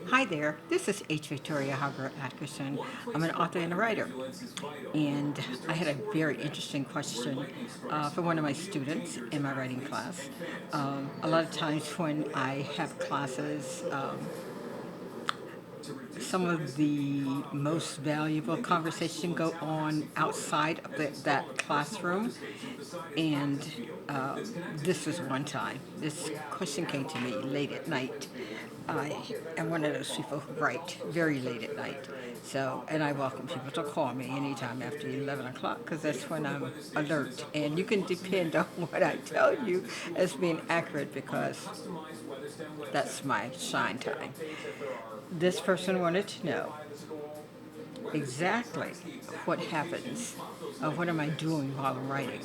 Hi there, this is H. Victoria Hager Atkerson. I'm an author and a writer, and I had a very interesting question for one of my students in my writing class. A lot of times when I have classes, some of the most valuable conversation go on outside of that classroom, and this was one time. This question came to me late at night. I am one of those people who write very late at night. So, and I welcome people to call me anytime after 11 o'clock because that's when I'm alert. And you can depend on what I tell you as being accurate because that's my shine time. This person wanted to know exactly what happens, what am I doing while I'm writing?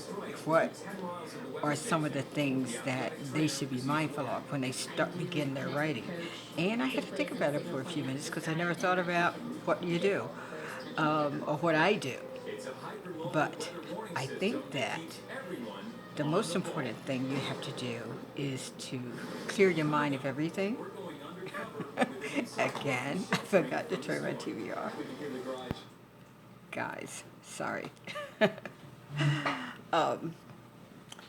What are some of the things that they should be mindful of when they begin their writing? And I had to think about it for a few minutes because I never thought about what you do or what I do. But I think that the most important thing you have to do is to clear your mind of everything. Again, I forgot to turn my TV off. Guys, sorry. um,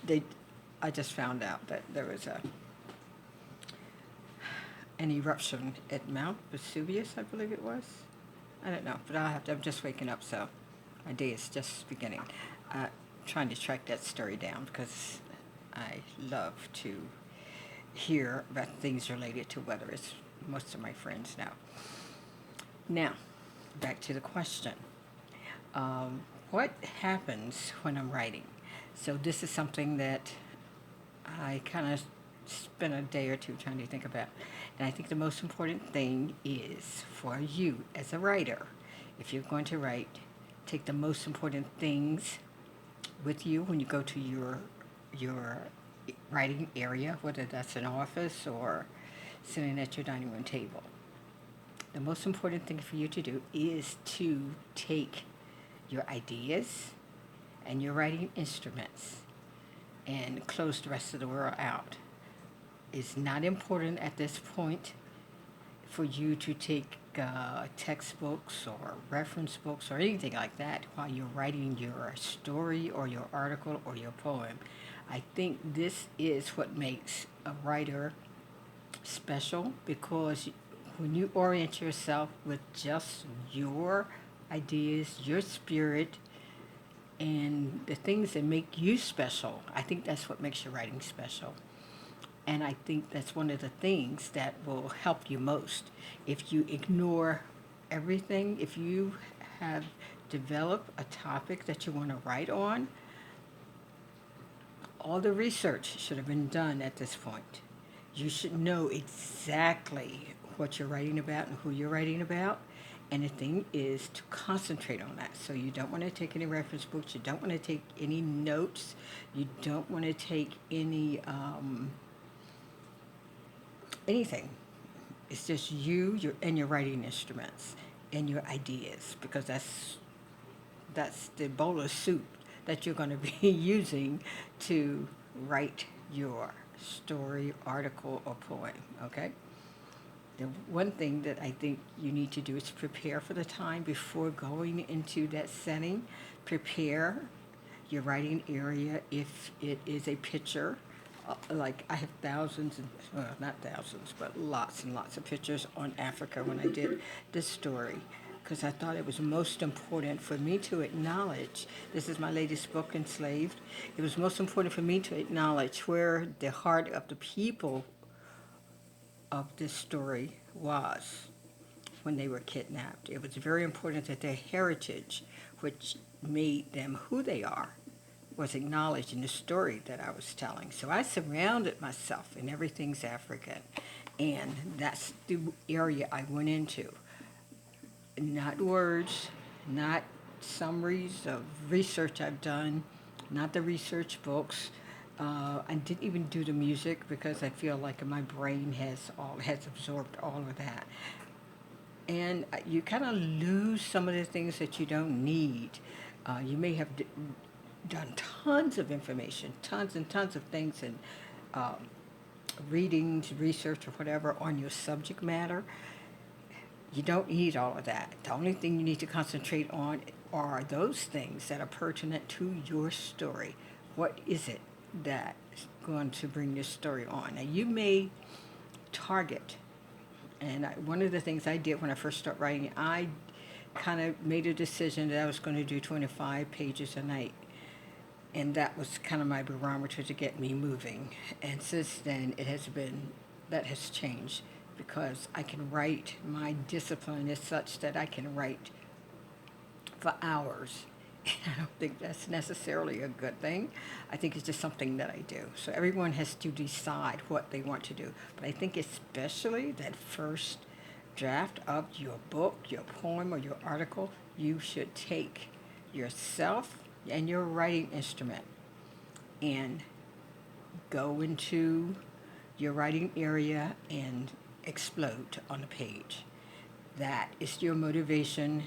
they, I just found out that there was an eruption at Mount Vesuvius, I believe it was. I don't know, but I'm just waking up, so my day is just beginning. Trying to track that story down because I love to hear about things related to weather, as most of my friends know. Now, back to the question. Um, what happens when I'm writing? So this is something that I kind of spent a day or two trying to think about. And I think the most important thing is for you as a writer, if you're going to write, take the most important things with you when you go to your writing area, whether that's an office or sitting at your dining room table. The most important thing for you to do is to take your ideas and your writing instruments and close the rest of the world out. It's not important at this point for you to take textbooks or reference books or anything like that while you're writing your story or your article or your poem. I think this is what makes a writer special because when you orient yourself with just your ideas, your spirit, and the things that make you special, I think that's what makes your writing special. And I think that's one of the things that will help you most. If you ignore everything, if you have developed a topic that you want to write on, all the research should have been done at this point. You should know exactly what you're writing about and who you're writing about. And the thing is to concentrate on that. So you don't want to take any reference books. You don't want to take any notes. You don't want to take anything. It's just and your writing instruments and your ideas because that's the bowl of soup that you're going to be using to write your story, article, or poem, okay? The one thing that I think you need to do is prepare for the time before going into that setting. Prepare your writing area if it is a picture. Like I have thousands, well, not thousands, but lots and lots of pictures on Africa when I did this story because I thought it was most important for me to acknowledge, this is my latest book, Enslaved, it was most important for me to acknowledge where the heart of the people of this story was when they were kidnapped. It was very important that their heritage, which made them who they are, was acknowledged in the story that I was telling. So I surrounded myself in everything's African, and that's the area I went into. Not words, not summaries of research I've done, not the research books. I didn't even do the music because I feel like my brain has absorbed all of that. And you kind of lose some of the things that you don't need. You may have done tons of information, tons and tons of things, and um, readings, research, or whatever on your subject matter, You don't need all of that. The only thing you need to concentrate on are those things that are pertinent to your story. What is it that's going to bring your story on? Now, you may target, and one of the things I did when I first started writing, I kind of made a decision that I was going to do 25 pages a night. And that was kind of my barometer to get me moving. And since then, that has changed because I can write. My discipline is such that I can write for hours. And I don't think that's necessarily a good thing. I think it's just something that I do. So everyone has to decide what they want to do. But I think especially that first draft of your book, your poem, or your article, you should take yourself and your writing instrument and go into your writing area and explode on the page. That is your motivation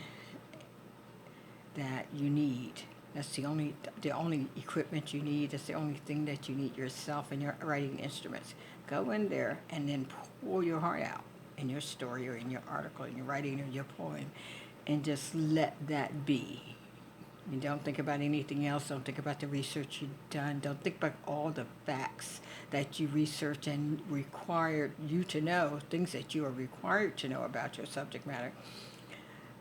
that you need. That's the only equipment you need. That's the only thing that you need, yourself and your writing instruments. Go in there and then pour your heart out in your story or in your article, in your writing or your poem, and just let that be. You don't think about anything else. Don't think about the research you've done. Don't think about all the facts that you researched and required you to know, things that you are required to know about your subject matter.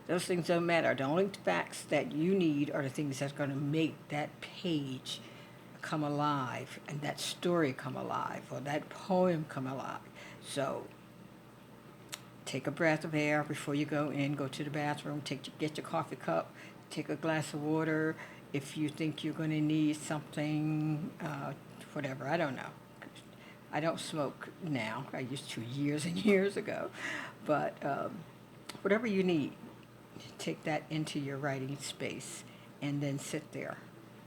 Those things don't matter. The only facts that you need are the things that's going to make that page come alive and that story come alive or that poem come alive. So take a breath of air before you go in. Go to the bathroom. Get your coffee cup. Take a glass of water. If you think you're going to need something, whatever, I don't know. I don't smoke now. I used to years and years ago. But whatever you need, take that into your writing space and then sit there.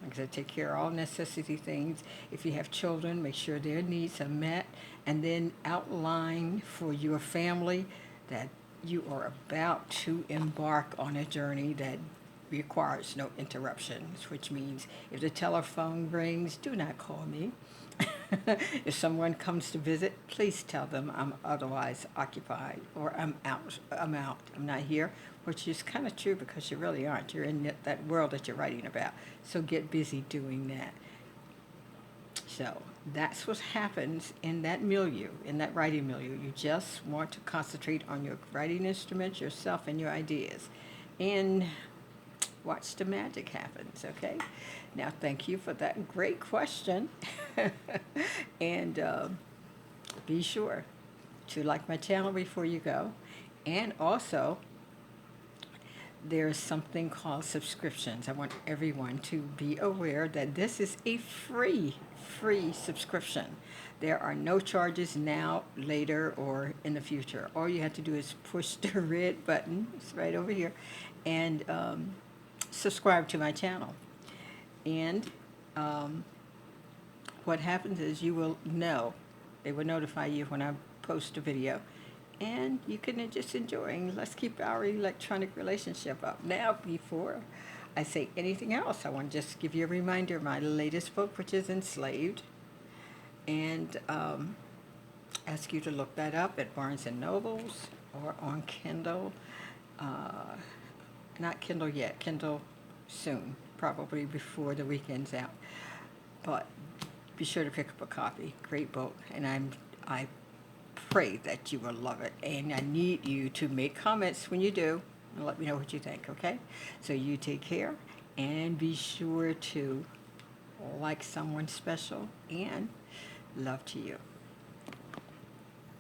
Like I said, take care of all necessity things. If you have children, make sure their needs are met. And then outline for your family that you are about to embark on a journey that requires no interruptions, which means if the telephone rings, do not call me. If someone comes to visit, please tell them I'm otherwise occupied or I'm out, I'm not here, which is kind of true because you really aren't. You're in that world that you're writing about. So get busy doing that. So that's what happens in that milieu, in that writing milieu. You just want to concentrate on your writing instruments, yourself, and your ideas. And watch the magic happens, okay? Now, thank you for that great question. And be sure to like my channel before you go. And also, there's something called subscriptions. I want everyone to be aware that this is a free subscription. There are no charges now, later, or in the future. All you have to do is push the red button, it's right over here, and subscribe to my channel. And what happens is you will know, they will notify you when I post a video, and you can just enjoy. Let's keep our electronic relationship up. Now, before I say anything else, I want to just give you a reminder of my latest book, which is Enslaved, and ask you to look that up at Barnes & Nobles or on Kindle. Not Kindle yet, Kindle soon, probably before the weekend's out. But be sure to pick up a copy. Great book, and I pray that you will love it. And I need you to make comments when you do, and let me know what you think, okay? So you take care, and be sure to like someone special, and love to you.